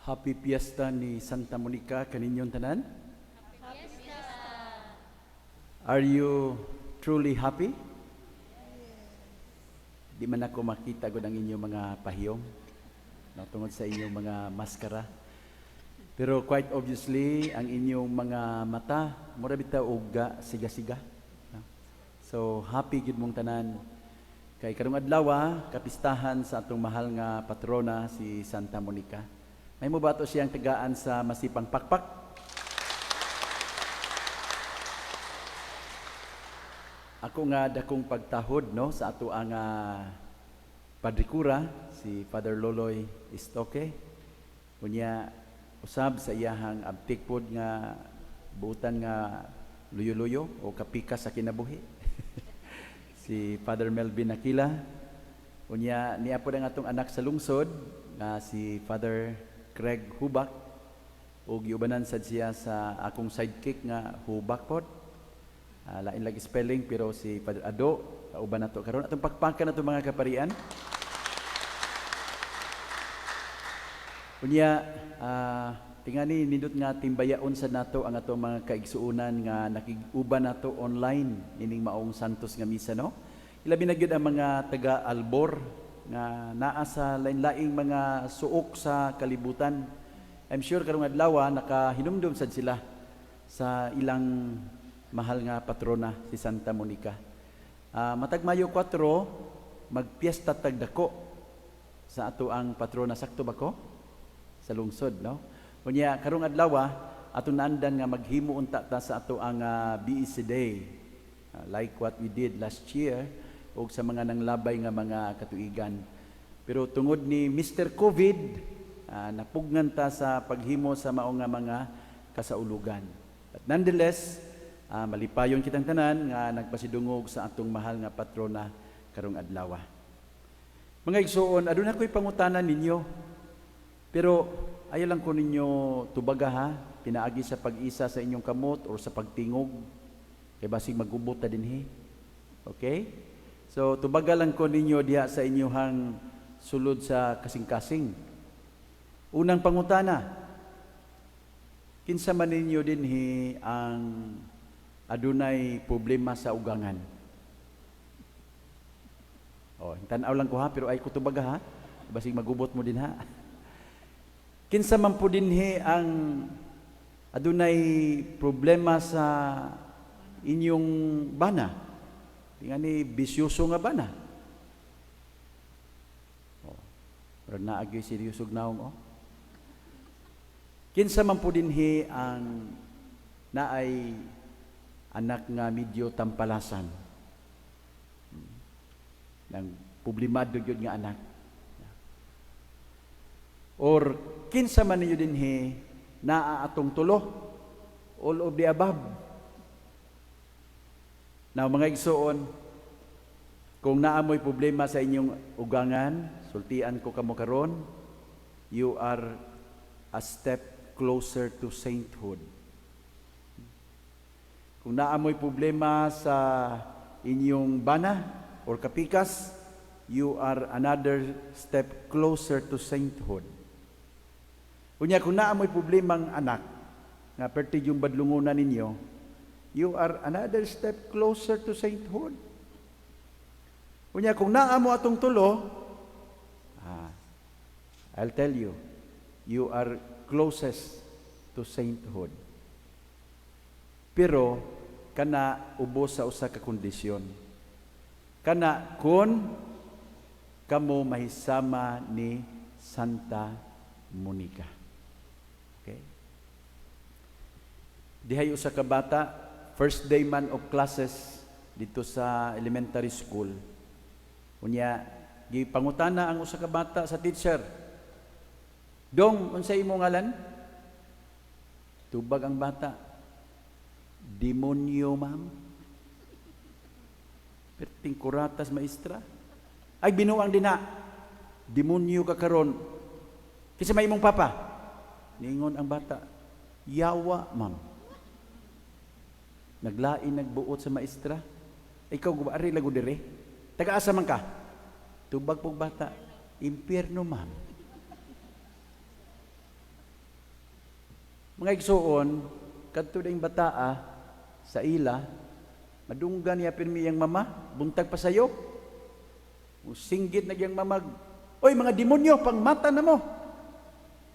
Happy Fiesta ni Santa Monica kaninyong tanan. Are you truly happy? Di man ako makita gud ang inyong mga pahiyom tungod sa inyong mga maskara. Pero quite obviously, ang inyong mga mata, mura bitaw uga, siga-siga. So, happy gid mong tanan. Kay karong adlaw, kapistahan sa atong mahal nga patrona si Santa Monica. May mo ba ito siyang tagaan sa Masipang Pakpak? Ako nga dakong pagtahod sa ato ang padrikura, si Father Loloy Istoque. Kunya usab sa iyahang abtikpod nga buutan nga luyo-luyo o kapika sa kinabuhi. Si Father Melvin Aquila. Kunya niya po ang atong anak sa lungsod nga si Father Craig Hubak. O giubanan sad siya sa akong sidekick nga Hubak pod. Lain lagi spelling pero si Padre Ado kauban nato karon atong pakpakan nato mga kaparian. Unya tingani nindot nga timbayaon sa nato ang atong mga kaigsuonan nga nakig-uban nato online ining maong Santos nga misa Ilabi na gyud ang mga taga Albor nga naa sa lain-laing mga suok sa kalibutan. I'm sure karong adlaw nakahinumdum sad sila sa ilang mahal nga patrona si Santa Monica. Matag Mayo 4 magpiesta tagdako sa ato ang patrona, sakto ba ko? Sa lungsod, Kunya karong adlaw ato naandan nga maghimo unta ta sa ato ang BEC Day, like what we did last year og sa mga nanglabay nga mga katuigan. Pero tungod ni Mr. COVID, napugnan ta sa paghimo sa mao nga mga kasaulugan. But nonetheless, malipayon kitang tanan nga nagpasidungog sa atong mahal nga patrona karong adlaw. Mga igsuon, aduna ko'y pangutanan ninyo. Pero ayaw lang ko ninyo tubaga pinaagi sa pag-isa sa inyong kamot o sa pagtingog. Kay basig magubot ta dinhi. Okay? So tubaga lang ko ninyo diha sa inyong sulod sa kasing-kasing. Unang pangutana, kinsa man ninyo dinhi ang adunay problema sa ugangan? Tanaw lang ko pero ay ko tubaga basig magubot mo din Kinsa man po dinhi ang adunay problema sa inyong bana? Tingani bisyoso nga bana. Pero naagi seryosog naong Kinsa man po dinhi ang naay anak nga medyo tampalasan. Nang problemado gyud nga anak. Or kinsa man ninyo dinhi naa atong tulo, all of the above. Now mga igsoon, kung naamoy problema sa inyong ugangan, sultian ko kamo karon, you are a step closer to sainthood. Kung naamoy problema sa inyong bana or kapikas, you are another step closer to sainthood. Kunya kung naamoy problemang anak, nga perti yung badlungunan ninyo, you are another step closer to sainthood. Kunya kung naamo atong tulo, I'll tell you, you are closest to sainthood. Pero kana ubos sa usa ka kondisyon. Kana kun kamo mahisama ni Santa Monica. Okay? Dihay usa ka bata, first day man of classes dito sa elementary school. Unya gipangutana ang usa ka bata sa teacher. Dong, unsay imong ngalan? Tubag ang bata. Demonyo, ma'am. Perting kuratas, maestra. Ay, binuang din Demonyo ka karon. Kinsa may imong papa? Ningon ang bata. Yawa, ma'am. Naglain, nagbuot sa maestra. Ikaw, ari lago dire. Taga-asa man ka? Tubag pong bata. Impyerno, ma'am. Mga igsuon, kadto ding bataa sa ila, madunggan niya pirmi yang mama, buntag pa sayo. Singgit na yang mamag, oy mga demonyo, pangmata na mo.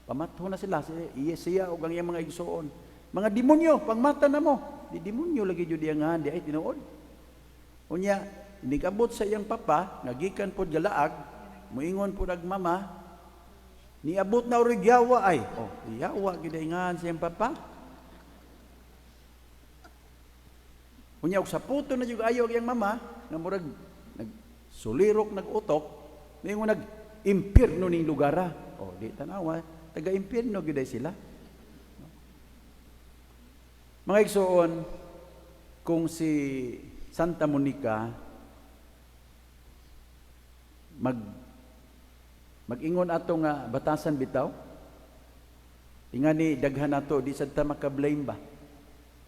Pamatho na sila, siya o ang iyang mga igsuon. Mga demonyo, pangmata na mo. Di demonyo lagi jud yang nga, di ay tinuod. Unya, nigabot sa iyang papa, nagikan po galaag, muingon po nagmama, niabot na uri yawa ay. Oh, yawa, gidaingan sa iyang papa. Unya, sa puto na yung ayaw yung mama, na murag, sulirok, nag-utok, ngayon nag-impirno ning lugara. O, di tanawa, taga-impirno giday sila. Mga igsoon, kung si Santa Monica mag-ingon ato nga batasan bitaw, ingani daghan nato, di sad ta maka-blame ba?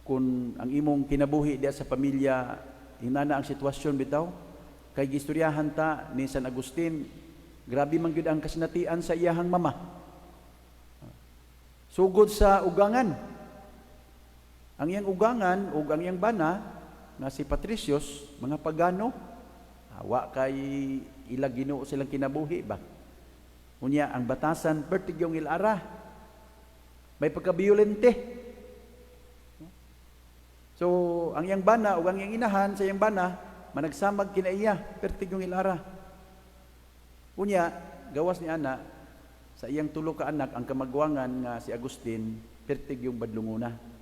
Kung ang imong kinabuhi diya sa pamilya, inana ang sitwasyon bitaw, kay gistoryahan ta ni San Agustin, grabe man gyud ang kasinatian sa iyahang mama. Sugod sa ugangan. Ang iyang ugangan ug ang iyang bana nga si Patricios, mga pagano, wa kay ila Ginoo silang kinabuhi ba? Unya ang batasan pertigyong ilara. May pagka-violente. So, ang iyang bana o ang iyang inahan sa iyang bana, managsamag kinaiya, pertig yung ilara. Unya, gawas ni ana, sa iyang tulo ka anak, ang kamagwangan nga si Agustin, pertig yung badlunguna.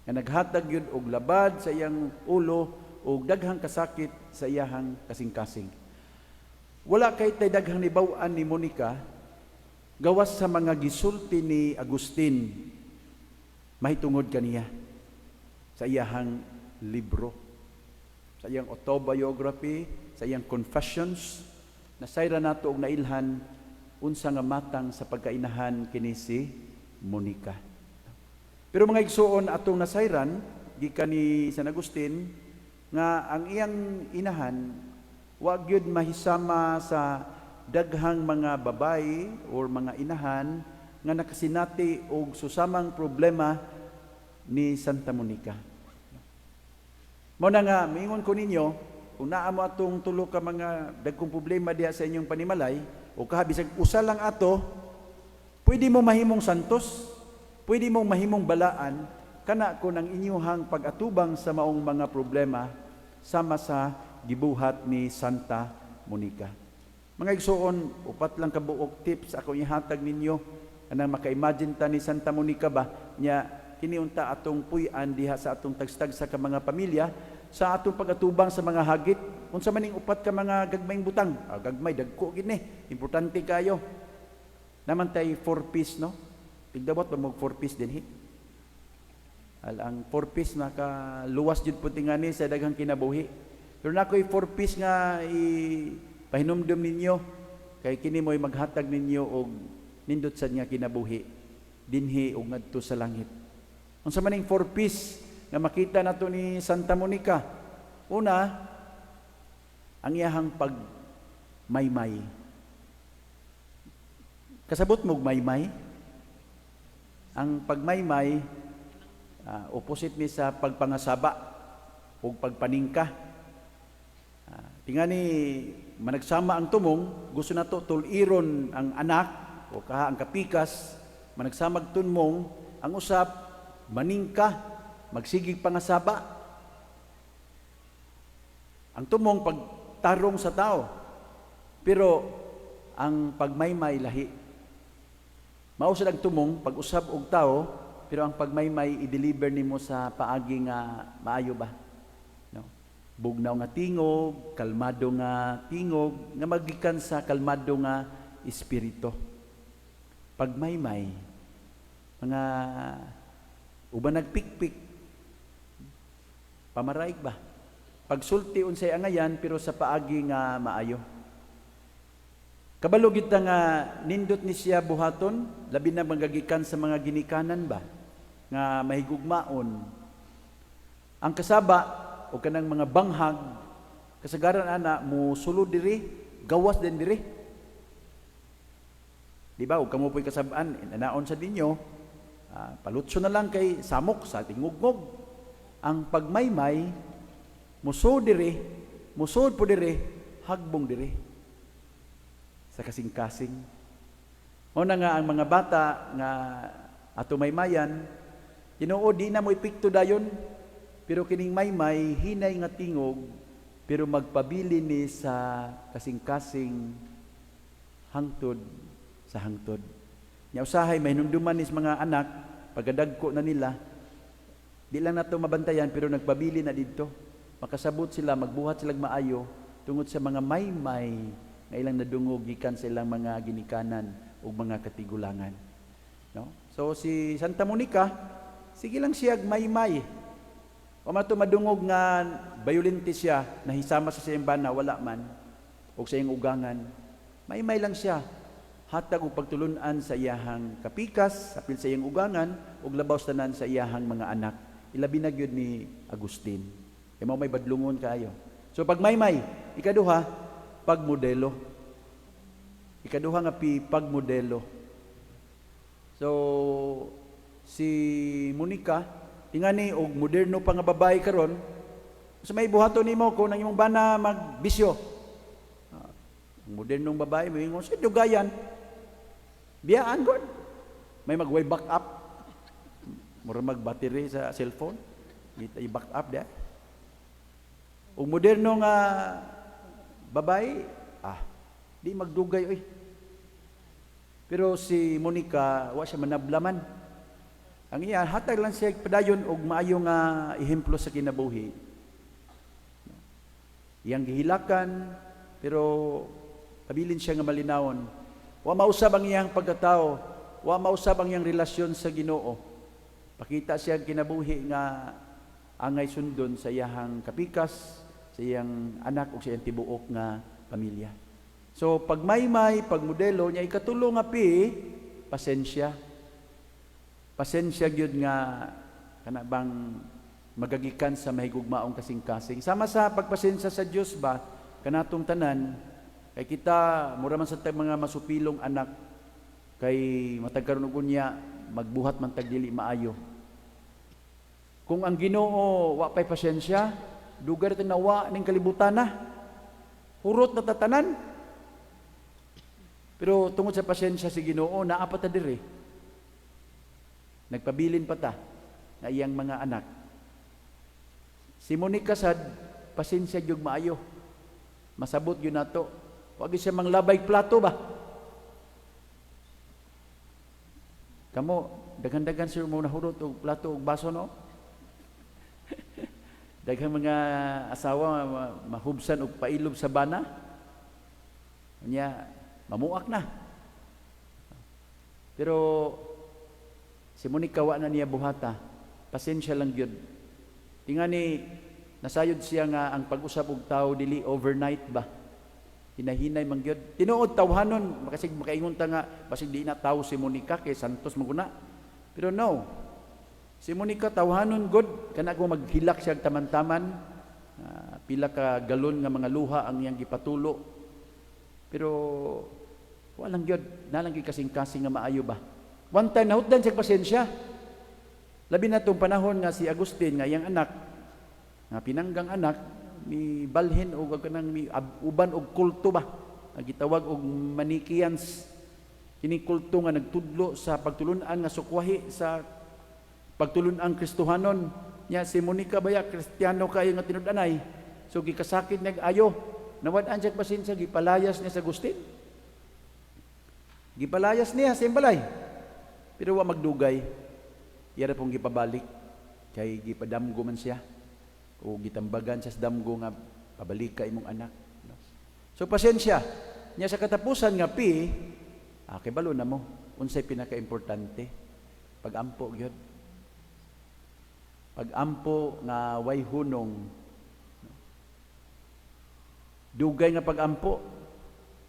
Nga naghatag yun og labad sa iyang ulo, og daghang kasakit sa iyahang kasing-kasing. Wala kay tay daghang nibawaan ni Monica, gawas sa mga gisulti ni Agustin, mahitungod kaniya sa iyahang libro, sa iyang autobiography, sa iyang confessions, nasayra nato og nailhan unsa nga matang sa pagkainahan kini si Monica. Pero mga igsuon atong nasayran gikan ni San Agustin nga ang iyang inahan wa gyud mahisama sa daghang mga babayi or mga inahan nga nakasinati og susamang problema ni Santa Monica. Mao na nga, mingon ko ninyo, kung naa mo atong tulo ka mga dagkong problema diha sa inyong panimalay, o kahabisag usa lang ato, pwede mo mahimong santos, pwede mo mahimong balaan, kana ko ng inyuhang pag-atubang sa maong mga problema, sama sa gibuhat ni Santa Monica. Mga igsuon, upat lang kabuok tips ako ihatag ninyo, anang maka-imagine ta ni Santa Monica ba, niya, kiniunta atong puy-an diha sa atong tagstag sa mga pamilya, sa atong pag-atubang sa mga hagit, unsa maning upat ka mga gagmayng butang, gagmay, dagko gini, importante kayo. Naman tay 4-piece, no? Tigdabot ba mo 4-piece din, ang 4-piece nakaluwas jud po tingani sa daghang kinabuhi. Pero na ako'y 4-piece nga ipahinumdum ninyo, kay kini mo'y maghatag ninyo og nindot sa nga kinabuhi, dinhi og ngadto sa langit. Unsa maning 4-piece nga makita nato ni Santa Monica? Una, ang iyahang pagmaymay. Kasabot mo maymay? Ang pagmaymay, opposite ni sa pagpangasaba o pagpaningka. Tingani, managsama ang tumong, gusto na to tuliron ang anak o ang kapikas, managsamag tunmong, ang usap, maningka, magsigig pangasaba. Ang tumong pagtarong sa tao. Pero ang pagmaymay lahi. Mausad ang tumong pag-usab og tao, pero ang pagmaymay i-deliver nimo sa paagi nga maayo ba? No. Bugnaw nga tingog, kalmado nga tingog, nga magikan sa kalmado nga espiritu. Pagmaymay, mga uban nagpikpik, pamaraig ba? Pagsulti unsay angayan pero sa paagi nga maayo. Kabalo kita nga nindot ni siya buhaton, labi na magagikan sa mga ginikanan ba? Nga mahigugmaon. Ang kasaba o kanang mga banghag, kasagaran ana mo sulod diri, gawas din diri. Di ba? Huwag ka mo po'y kasabaan, inanaon sa dinyo, Palutso na lang kay samok sa tingugngog. Ang pagmaymay, musod po dire, hagbong dire. Sa kasing-kasing. O na nga ang mga bata nga ato maymayan, Ginoo di na mo ipikto dayon, pero kining maymay hinay nga tingog, pero magpabili ni sa kasing-kasing hangtod sa hangtod. Nya usahay may hinumduman is mga anak, pagdagko na nila, di lang nato mabantayan pero nagpabili na didto. Makasabot sila, magbuhat sila maayo tungod sa mga maymay nga ilang nadungog gikan sa ilang mga ginikanan o mga katigulangan. No? So si Santa Monica, sige lang siya maymay. O mato madungog nga violente siya, nahisama sa siyang bana, wala man, o sa iyang ugangan. Maymay lang siya. Hatag og pagtulunan sa iyahang kapikas, apil sa iyang ugangan, ug labaw tanan sa iyahang mga anak. Ilabi na gyud ni Agustin. Kay mao may badlungon kaayo. So pag maymay, ikaduha, pagmodelo. Ikaduha nga pagmodelo. So si Monica, tingani og moderno pa nga babae karon, sa may buhaton nimo kung nang imong bana magbisyo. Ang modernong babae mo ingon sa dugayan. Biyaan god. May magway back up. Mura mag-battery sa cellphone. I-back up dia. Og moderno nga babae, di magdugay oy. Pero si Monica, wa siya manablaman. Ang iya hatag lang siya padayon og maayo nga ehemplo sa kinabuhi. Iyang gihilakan pero pabilin siya nga malinawon. Wa mausab ang iyang pagkatao, wa mausab ang iyang relasyon sa Ginoo. Pakita siya kinabuhi nga angay sundon sa iyang kapikas, sa iyang anak ug sa iyang tibuok nga pamilya. So pagmaymay, pagmodelo niya ikatulo nga pasensya. Pasensya gyud nga kana bang magagikan sa mahigugmaong kasing-kasing. Sama sa pagpasensya sa Dios ba kanatong tanan kay kita mura man sa mga masupilong anak kay matag karon og unya magbuhat man tag dili maayo. Kung ang Ginoo wa pay pasensya, dugar tinawa ning kalibutan na. Hurot na tatanan. Pero tungod sa pasensya si Ginoo naa pa ta diri. Nagpabilin pa ta na iyang mga anak. Si Monica sad pasensya gyud maayo. Masabot gyud nato. Wag siya manglabay plato ba? Kamo daghan-daghan sir mo nahurot og plato og baso no? Daghang mga asawa mahubsan og pailob sa bana. Nya mamuak na. Pero si Monica wa na niya buhata. Pasensya lang gyud. Tingani nasayod siya nga ang pag-usab og tao dili overnight ba. Hinahinay man gyud. Tinuod tawhanon makasig makaingon ta nga basig di na tawo si Monica kay santos maguna. Pero no. Si Monica tawhanon god kana ko maghilak siya taman-taman. Pila ka galon nga mga luha ang iyang gipatulo. Pero walang gyud, nalang gyud kasing-kasing nga maayo ba. One time nahutdan siya pasensya. Labi na tong panahon nga si Agustin nga iyang anak, nga pinanggang anak ni balhin o kanang ni uban og kulto ba. Gitawag og Manichaeans. Kini kulto nga nagtudlo sa pagtulunan nga sukwahi sa pagtulunan Kristohanon. Nya si Monica baya Kristiyano kayo nga tinud-anay. So gikasakit nag ayo. Nawad-an siya pasensya gipalayas niya sa Agustin. Gipalayas niya sa imbalay. Pero wa magdugay. Iyara pong gipabalik. Kay gipadamgo man siya. O gitambagan siya sa damgo nga pabalik ka imong anak. So pasensya. Nya sa katapusan nga kay balo na mo. Unsay pinaka-importante? Pag-ampo gyud. Pag-ampo nga way hunong. Dugay nga pag-ampo.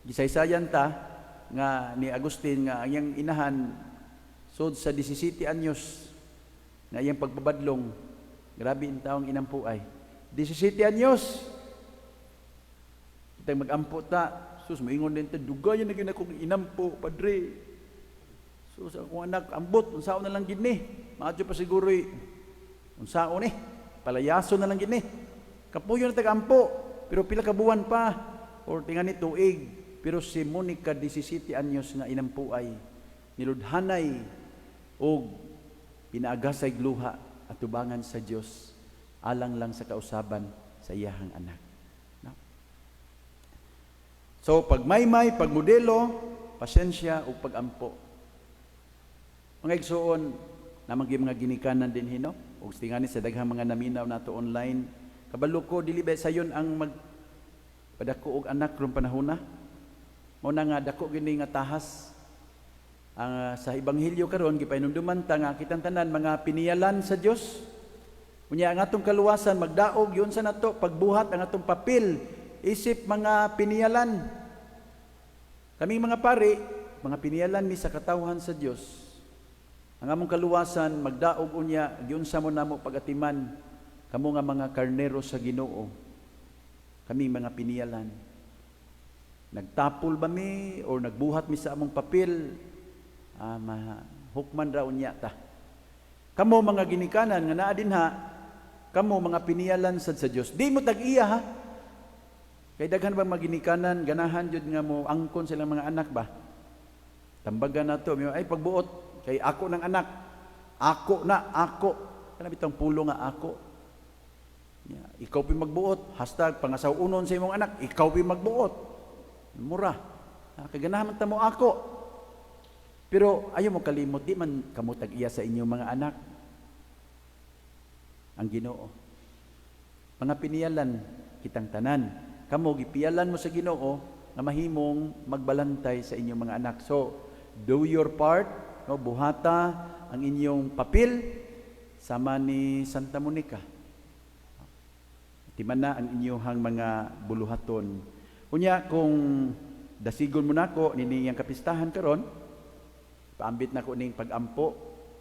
Gisaysayan ta nga ni Agustin nga ang iyang inahan sud sa 17 anyos na iyang pagbabadlong. Grabe ang taong inampo ay. 17 anyos. Itang mag-ampo ta. Sus, maingon din ta, dugayan na gyud akong inampo, padre. So sa akong anak, ambot, unsaon na lang gid ni. Maadyo pa siguro unsaon ni. Palayaso na lang gid ni. Kapuyo na taga-ampo, pero pila ka buwan pa or tingani tuig. Pero si Monica 17 anyos nga inampuay, niludhanay og pinaagasay luha at tubangan sa Dios alang lang sa kausaban sa iyahang anak. No? So pag may pagmodelo, pasensya ug pagampo. Mga igsuon na mga ginikanan din hino ug tingani sa daghang mga naminaw nato online, kabalo ko dili ba sayon ang padako og anak ron panahona. Mao na nga dako gini nga tahas ang sa ebanghelyo karon gipainumduman ta nga kitang tanan mga piniyalan sa Dios. Unya ang atong kaluwasan magdaog yun sa nato pagbuhat ang atong papel isip mga piniyalan. Kaming mga pari, mga piniyalan mi sa katawhan sa Dios. Ang among kaluwasan magdaog unya giunsa mo namo pagatiman kamo nga mga karnero sa Ginoo. Kami mga piniyalan. Nagtapol ba mi o nagbuhat mi sa among papel? Hukman ra unya ta. Kamo mga ginikanan nga naa dinha, kamo mga piniyalan sad sa Dios. Di mo tag-iya ha. Kay daghan bang mga ginikanan ganahan jud nga mo angkon silang mga anak ba? Tambagan nato ay pagbuot kay ako ng anak. Ako. Kana bitang pulo nga ako. Ikaw pi magbuot. #pangasaw-unon sa imong anak. Ikaw pi magbuot. Mura. Kaganahan man ta mo ako. Pero ayaw mo kalimot, di man kamo tag-iya sa inyong mga anak. Ang Ginoo. Mga piniyalan kitang tanan. Kamo gipiyalan mo sa Ginoo nga mahimong magbalantay sa inyong mga anak. So, do your part, no, buhata ang inyong papel sama ni Santa Monica. Timan na ang inyong mga buluhaton. Unya kung dasigon mo nako nini yang kapistahan karon, paambit nako ning pagampo,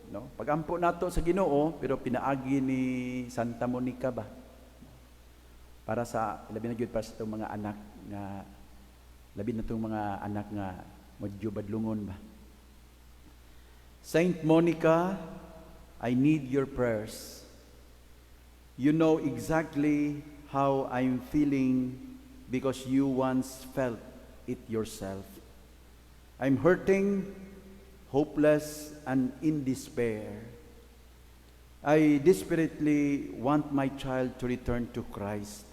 no? Pagampo nato sa Ginoo pero pinaagi ni Santa Monica ba? Para sa labi na gyud para sa itong mga anak nga labi na itong mga anak nga medyo badlungon ba. Saint Monica, I need your prayers. You know exactly how I'm feeling because you once felt it yourself. I'm hurting, hopeless, and in despair. I desperately want my child to return to Christ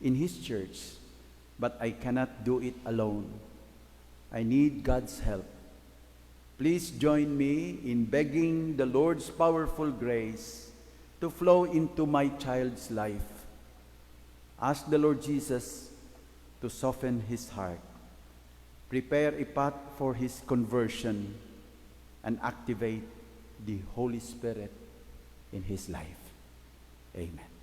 in His church, but I cannot do it alone. I need God's help. Please join me in begging the Lord's powerful grace to flow into my child's life. Ask the Lord Jesus to soften his heart, prepare a path for his conversion, and activate the Holy Spirit in his life. Amen.